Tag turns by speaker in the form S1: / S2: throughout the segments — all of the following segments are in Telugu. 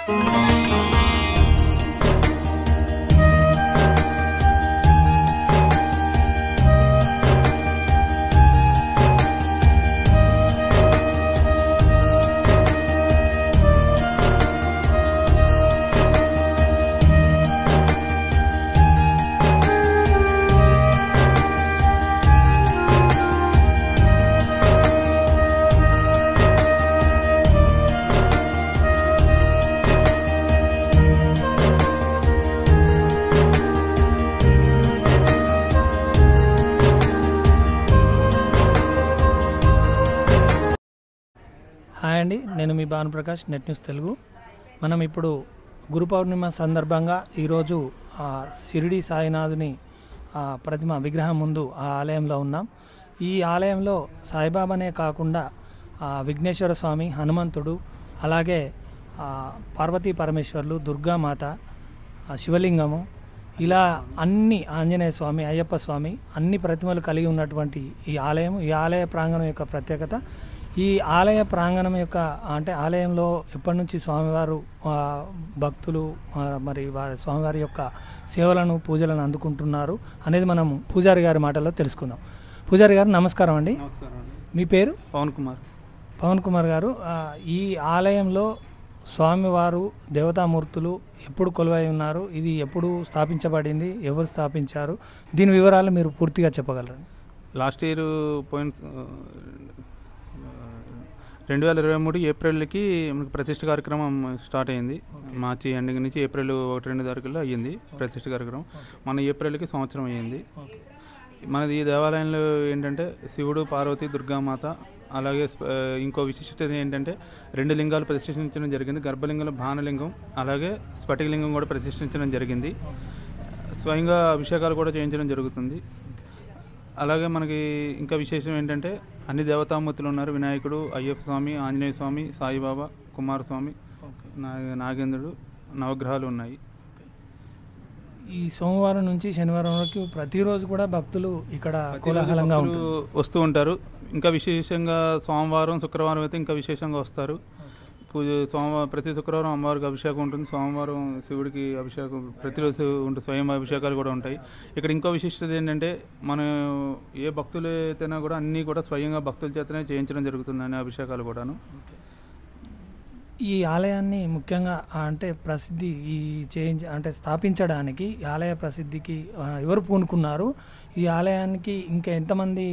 S1: హాయ్ అండి, నేను మీ భానుప్రకాష్, నెట్ న్యూస్ తెలుగు. మనం ఇప్పుడు గురు పౌర్ణిమ సందర్భంగా ఈరోజు షిరిడి సాయినాథుని ప్రతిమ విగ్రహం ముందు ఆ ఆలయంలో ఉన్నాం. ఈ ఆలయంలో సాయిబాబానే కాకుండా విఘ్నేశ్వర స్వామి, హనుమంతుడు, అలాగే పార్వతీ పరమేశ్వర్లు, దుర్గామాత, శివలింగము, ఇలా అన్ని ఆంజనేయ స్వామి, అయ్యప్ప స్వామి అన్ని ప్రతిమలు కలిగి ఉన్నటువంటి ఈ ఆలయం, ఈ ఆలయ ప్రాంగణం యొక్క ప్రత్యేకత. ఈ ఆలయ ప్రాంగణం యొక్క అంటే ఆలయంలో ఎప్పటి నుంచి స్వామివారు భక్తులు మరి వారి స్వామివారి యొక్క సేవలను, పూజలను అందుకుంటున్నారు అనేది మనం పూజారి గారి మాటల్లో తెలుసుకుందాం. పూజారి గారు నమస్కారం అండి. మీ పేరు? పవన్ కుమార్ గారు. ఈ ఆలయంలో స్వామివారు దేవతామూర్తులు ఎప్పుడు కొలువై ఉన్నారు, ఇది ఎప్పుడు స్థాపించబడింది, ఎవరు స్థాపించారు, దీని వివరాలు మీరు పూర్తిగా చెప్పగలరు?
S2: లాస్ట్ ఇయర్ 2023 ఏప్రిల్కి మనకి ప్రతిష్ఠ కార్యక్రమం స్టార్ట్ అయింది. మార్చి ఎండింగ్ నుంచి ఏప్రిల్ 1-2 తారీఖుల్లో అయ్యింది ప్రతిష్ఠ కార్యక్రమం. మన ఏప్రిల్కి సంవత్సరం అయ్యింది. మనది ఈ దేవాలయంలో ఏంటంటే శివుడు, పార్వతి, దుర్గామాత, అలాగే ఇంకో విశిష్టత ఏంటంటే 2 లింగాలు ప్రతిష్ఠించడం జరిగింది. గర్భలింగం, భానలింగం, అలాగే స్ఫటికలింగం కూడా ప్రతిష్ఠించడం జరిగింది. స్వయంగా అభిషేకాలు కూడా చేయించడం జరుగుతుంది. అలాగే మనకి ఇంకా విశేషం ఏంటంటే అన్ని దేవతామూర్తులు ఉన్నారు. వినాయకుడు, అయ్యప్ప స్వామి, ఆంజనేయ స్వామి, సాయిబాబా, కుమారస్వామి, నాగేంద్రుడు, నవగ్రహాలు ఉన్నాయి.
S1: ఈ సోమవారం నుంచి శనివారం వరకు ప్రతిరోజు కూడా భక్తులు ఇక్కడ కోలాహలంగా
S2: వస్తూ ఉంటారు. ఇంకా విశేషంగా సోమవారం, శుక్రవారం అయితే ఇంకా విశేషంగా వస్తారు. ప్రతి శుక్రవారం అమ్మవారికి అభిషేకం ఉంటుంది. సోమవారం శివుడికి అభిషేకం ప్రతిరోజు ఉంటుంది. స్వయం అభిషేకాలు కూడా ఉంటాయి. ఇక్కడ ఇంకో విశిష్టత ఏంటంటే మనం ఏ భక్తులు అయితేనా కూడా అన్నీ కూడా స్వయంగా భక్తుల చేతనే చేయించడం జరుగుతుంది అనే అభిషేకాలు కూడాను.
S1: ఈ ఆలయాన్ని ముఖ్యంగా అంటే ప్రసిద్ధి అంటే స్థాపించడానికి ఆలయ ప్రసిద్ధికి ఎవరు పూనుకున్నారు, ఈ ఆలయానికి ఇంకా ఎంతమంది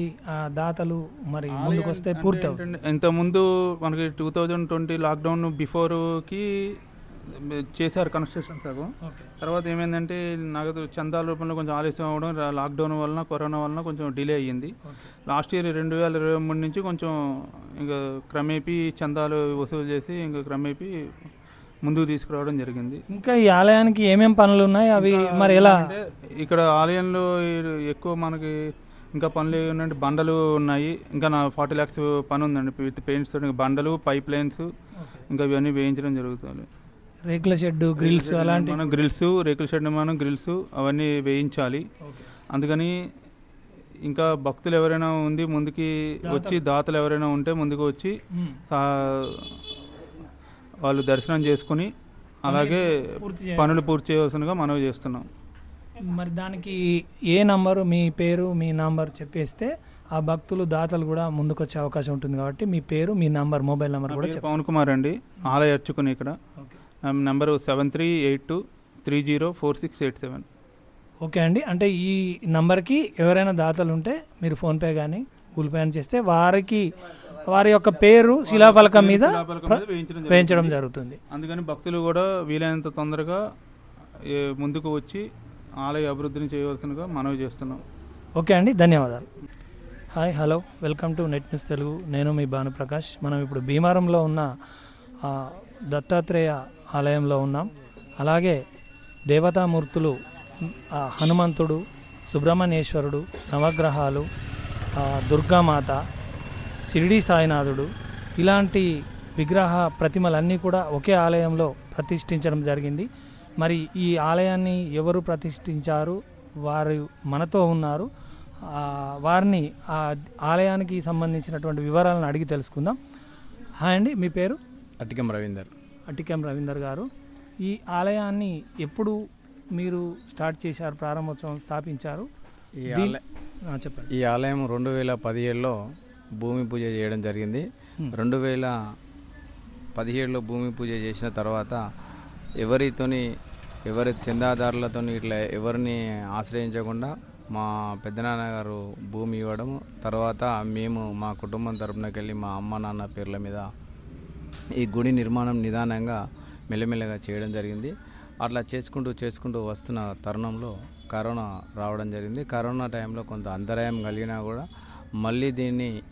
S1: దాతలు మరి ముందుకు వస్తే పూర్తవుతుంది?
S2: ఇంతకుముందు మనకి 2020 లాక్డౌన్ బిఫోర్కి చేశారు కన్స్ట్రక్షన్ సగం. తర్వాత ఏమైందంటే నగదు చందాల రూపంలో కొంచెం ఆలస్యం అవ్వడం, లాక్డౌన్ వలన, కరోనా వలన కొంచెం డిలే అయ్యింది. లాస్ట్ ఇయర్ 2023 నుంచి కొంచెం ఇంకా క్రమేపీ చందాలు వసూలు చేసి ఇంకా క్రమేపీ ముందుకు తీసుకురావడం జరిగింది.
S1: ఇంకా ఈ ఆలయానికి ఏమేమి పనులు ఉన్నాయి, అవి మరి ఎలా?
S2: ఇక్కడ ఆలయంలో ఎక్కువ మనకి ఇంకా పనులు ఏమంటే బండలు ఉన్నాయి. ఇంకా 40 lakhs పని ఉందండి విత్ పెయింట్స్, బండలు, పైప్ లైన్స్, ఇంకా ఇవన్నీ వేయించడం జరుగుతుంది.
S1: రేకుల షెడ్, గ్రిల్స్, అలాంటి
S2: మనం గ్రిల్స్, రేకుల షెడ్, మనం గ్రిల్స్ అవన్నీ వేయించాలి. అందుకని ఇంకా భక్తులు ఎవరైనా ఉంది ముందుకి వచ్చి, దాతలు ఎవరైనా ఉంటే ముందుకు వచ్చి వాళ్ళు దర్శనం చేసుకుని అలాగే పనులు పూర్తి చేయవలసినగా మనవి చేస్తున్నాం.
S1: మరి దానికి ఏ నంబరు, మీ పేరు, మీ నంబర్ చెప్పేస్తే ఆ భక్తులు, దాతలు కూడా ముందుకు వచ్చే అవకాశం ఉంటుంది. కాబట్టి మీ పేరు, మీ నంబర్, మొబైల్ నెంబర్ కూడా చెప్పండి.
S2: పవన్ కుమార్ అండి, ఆలయ అర్చకుని. ఇక్కడ నెంబరు 7382304687.
S1: ఓకే అండి. అంటే ఈ నంబర్కి ఎవరైనా దాతలు ఉంటే మీరు ఫోన్పే కానీ గూగుల్ పే అని చేస్తే వారి యొక్క పేరు శిలాఫలకం మీద వేయించడం జరుగుతుంది.
S2: అందుకని భక్తులు కూడా వీలైనంత తొందరగా ముందుకు వచ్చి ఆలయ అభివృద్ధిని చేయవలసినగా మనవి చేస్తున్నాం.
S1: ఓకే అండి, ధన్యవాదాలు. Hi, hello, welcome to net news Telugu. నేను మీ భానుప్రకాష్. మనం ఇప్పుడు భీమారంలో ఉన్న దత్తాత్రేయ ఆలయంలో ఉన్నాం. అలాగే దేవతామూర్తులు హనుమంతుడు, సుబ్రహ్మణ్యేశ్వరుడు, నవగ్రహాలు, దుర్గామాత, షిరిడి సాయినాథుడు, ఇలాంటి విగ్రహ ప్రతిమలన్నీ కూడా ఒకే ఆలయంలో ప్రతిష్ఠించడం జరిగింది. మరి ఈ ఆలయాన్ని ఎవరు ప్రతిష్ఠించారు, వారు మనతో ఉన్నారు. వారిని ఆ ఆలయానికి సంబంధించినటువంటి వివరాలను అడిగి తెలుసుకుందాం. హాయ్ అండి, మీ పేరు?
S3: అట్టికం రవీందర్.
S1: అట్టికెం రవీందర్ గారు. ఈ ఆలయాన్ని ఎప్పుడు మీరు స్టార్ట్ చేశారు, ప్రారంభోత్సవం స్థాపించారు? చెప్పండి.
S3: ఈ ఆలయం 2017లో భూమి పూజ చేయడం జరిగింది. 2017లో భూమి పూజ చేసిన తర్వాత ఎవరి చందాదారులతో ఇట్లా ఎవరిని ఆశ్రయించకుండా మా పెద్దనాన్నగారు భూమి ఇవ్వడం, తర్వాత మేము మా కుటుంబం తరపునకి వెళ్ళి మా అమ్మ నాన్న పేర్ల మీద ఈ గుడి నిర్మాణం నిదానంగా మెల్లమెల్లగా చేయడం జరిగింది. అట్లా చేసుకుంటూ వస్తున్న తరుణంలో కరోనా రావడం జరిగింది. కరోనా టైంలో కొంత అంతరాయం కలిగినా కూడా మళ్ళీ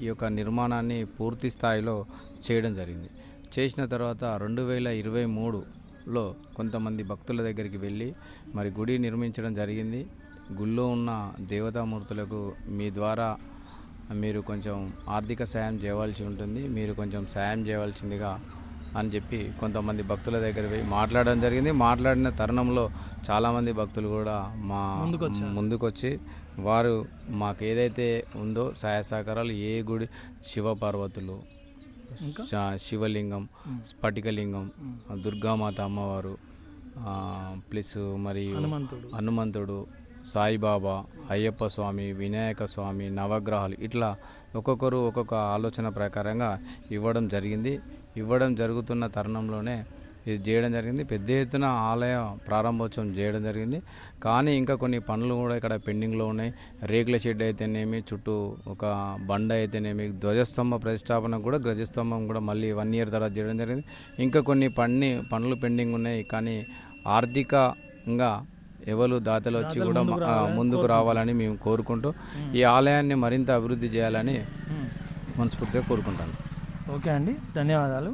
S3: ఈ యొక్క నిర్మాణాన్ని పూర్తి స్థాయిలో చేయడం జరిగింది. చేసిన తర్వాత 2023లో కొంతమంది భక్తుల దగ్గరికి వెళ్ళి మరి గుడి నిర్మించడం జరిగింది. గుళ్ళో ఉన్న దేవతామూర్తులకు మీ ద్వారా మీరు కొంచెం ఆర్థిక సాయం చేయవలసి ఉంటుంది, మీరు కొంచెం సాయం చేయవలసిందిగా అని చెప్పి కొంతమంది భక్తుల దగ్గర పోయి మాట్లాడడం జరిగింది. మాట్లాడిన తరుణంలో చాలామంది భక్తులు కూడా మా ముందుకొచ్చి వారు మాకు ఏదైతే ఉందో సహాయ సహకారాలు, ఏ గుడి శివపార్వతులు, శివలింగం, స్ఫటికలింగం, దుర్గామాత అమ్మవారు, ప్లస్ మరియు హనుమంతుడు, సాయిబాబా, అయ్యప్ప స్వామి, వినాయక స్వామి, నవగ్రహాలు, ఇట్లా ఒక్కొక్కరు ఒక్కొక్క ఆలోచన ప్రకారంగా ఇవ్వడం జరుగుతున్న తరుణంలోనే ఇది చేయడం జరిగింది. పెద్ద ఎత్తున ఆలయ ప్రారంభోత్సవం చేయడం జరిగింది. కానీ ఇంకా కొన్ని పనులు కూడా ఇక్కడ పెండింగ్లో ఉన్నాయి. రేకుల షెడ్ అయితేనేమి, చుట్టూ ఒక బండ అయితేనేమి, ధ్వజస్తంభ ప్రతిష్టాపన కూడా ధ్వజస్తంభం కూడా మళ్ళీ 1 year తర్వాత చేయడం జరిగింది. ఇంకా కొన్ని పనులు పెండింగ్ ఉన్నాయి. కానీ ఆర్థికంగా ఎవరు దాతలు వచ్చి కూడా ముందుకు రావాలని మేము కోరుకుంటూ ఈ ఆలయాన్ని మరింత అభివృద్ధి చేయాలని మనస్ఫూర్తిగా కోరుకుంటాను.
S1: ఓకే అండి, ధన్యవాదాలు.